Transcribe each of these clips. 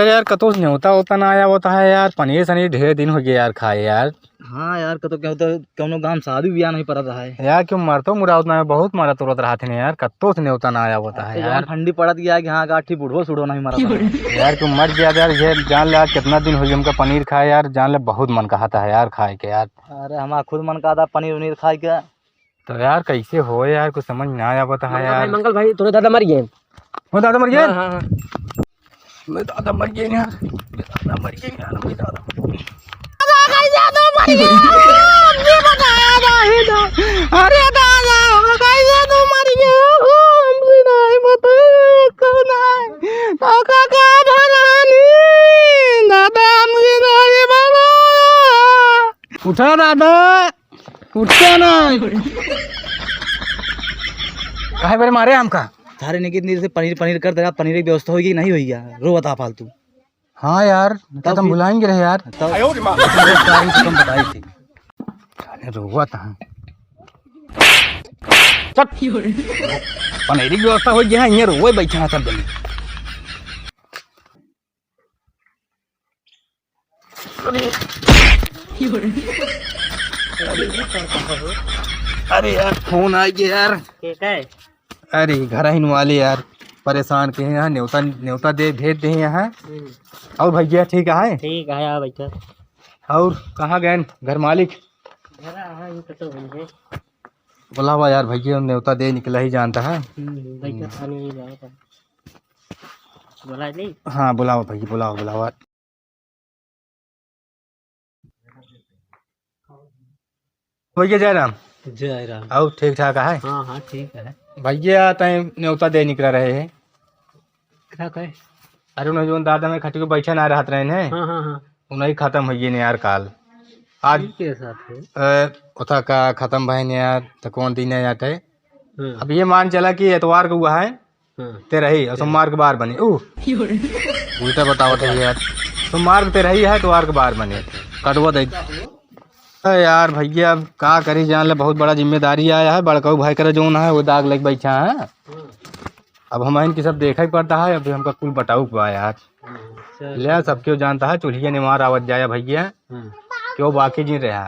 अंदर यार कतो न्योता होता ना आया होता है यार। पनीर सनीर ढेर दिन हो गया यार खाए यार। हाँ यार कतो क्या होता कौनो गांव शादी ब्याह नहीं पड़ा रहा है यार क्यों मरतो मुरा उतना बहुत मारा तुरंत रहा थे यार। कतो से न्योता ना आया होता है यार। ठंडी पड़त गया है कि हाँ गाठी बूढ़ो सुढ़ो नहीं मरा था। यार क्यों मर गया यार। ये जान ले यार कितना दिन हो गया हमका पनीर खाए यार। जान ले बहुत मन कहा था यार खाए के यार। अरे हमारा खुद मन कहा था पनीर उनीर खाए के। तो यार कैसे हो यार कुछ समझ ना आया होता है यार। मंगल भाई थोड़े दादा मर गए। वो दादा मर गए। हाँ मैं दादा मर गए यार। दादा मर गए यार। मैं दादा अरे दादा कैसे तू मर गया। हमसे नहीं बताया कौन है तो काका भलानी दादा हमसे नहीं बताया। उठा दादा उठा ना। काहे बारे मारे हमका। थारे ने कितनी देर से पनीर पनीर कर दे रहा। पनीर की व्यवस्था होगी नहीं होगी यार। रो बता फालतू। हाँ यार तो तुम बुलाएंगे रहे यार। तुम बताई थी रोवा था पनीर की व्यवस्था हो गया है। रोए बैठा सब जल्दी। अरे यार फोन आ गया यार। अरे घर ही वाले यार परेशान के यहाँ न्योता न्योता दे भेज दे यहाँ। और भैया ठीक है। ठीक है यार बैठा। और कहाँ गए घर मालिक। बोला हुआ यार भैया न्योता दे निकला ही जानता है। हाँ बुलाओ भैया बुलाओ बुलाओ। भैया जय राम। जय राम। और ठीक ठाक है। हाँ हाँ ठीक है। भैया तय न्योता दे निकला रहे है। क्या कहे। अरे उन्हें जो दादा में खटी को बैठे ना रहत रहे हैं। हाँ हाँ हाँ उन्हें खत्म हुई ने यार काल आज के साथ उथा का खत्म भाई ने यार तो कौन दिन है यार। अब ये मान चला कि एतवार को हुआ है ते रही और सोमवार के बार बने। उल्टा बताओ थे यार। सोमवार को ते रही है एतवार के बार बने कटवा दे यार। भैया अब का करी जान ले बहुत बड़ा जिम्मेदारी आया है। बड़का भाई करे जो है वो दाग लग बैठा है। अब हम इनकी सब देखा ही पड़ता है। अब हमका कुल बताऊ हुआ यार। ले सब क्यों जानता है चूल्हिया निवार आवत जाया भैया क्यों बाकी जी रहा।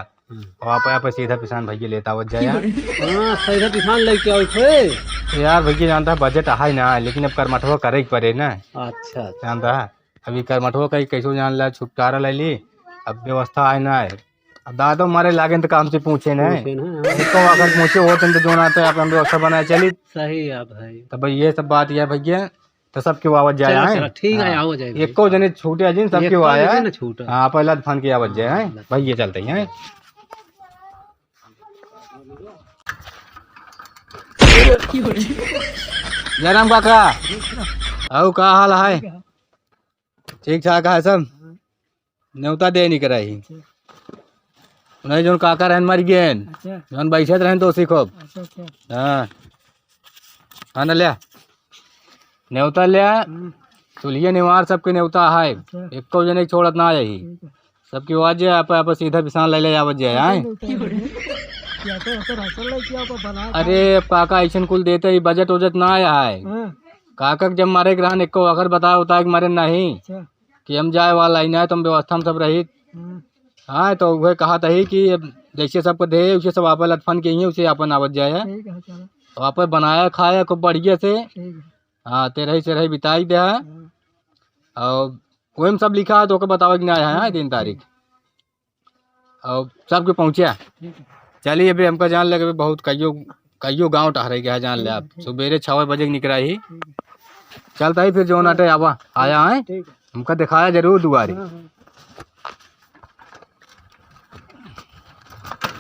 आप सीधा पिसान भैया लेता आवत जाया। सीधा पिसान लेके आओ यार भैया जानता है बजट आ ही ना लेकिन अब करमठवा करे ही पड़े ना। अच्छा जानता है अभी करमठवा का कैसे जान ला छुटकारा ले ली। अब व्यवस्था आए ना है। अब दादा मारे लागे तो काम से पूछे ना अगर पूछे हो तो जो ना तो आप व्यवस्था बनाए चली सही है भाई। तो भाई ये सब बात यह भैया तो सब क्यों आवत जाए है। ठीक है आओ जाए एको जने छूटे जिन सब क्यों आया ना छूटा। हाँ पहला फन की आवत जाए है भैया चलते हैं। जयराम काका आओ का हाल है। ठीक ठाक है सब। न्योता दे नहीं कराई उन्हें जो काका रहन मर गए जो बैठे रहन तो सीखो। हाँ हाँ न लिया न्योता लिया चूल्हिया निवार सबके न्योता है। एको जने छोड़त ना यही सबकी आवाज आप सीधा पिसान ले आवत जाए। अरे काका ऐसा कुल देते ही बजट उजट ना आया है। काका जब मारे ग्रहण एको अगर बताया होता है कि मारे नहीं कि हम जाए वाला ही ना तुम व्यवस्था में सब रही। हाँ तो वह कहा था ही कि जैसे सबको दे उसे सब आप लटफन के ही उसे अपन आवत जाए। तो आप बनाया खाया खूब बढ़िया से। हाँ तेरह से रही बिताई दे है और वही में सब लिखा है तो बताओ कि ना आया है दिन तारीख और सबके पहुँचा। चलिए अभी हमको जान लगे बहुत कईयो गाँव टहरे गया जान ले आप सुबेरे 6 बजे निकला ही चलता ही फिर जो नाटे आवा आया है हमका दिखाया जरूर दुआरी।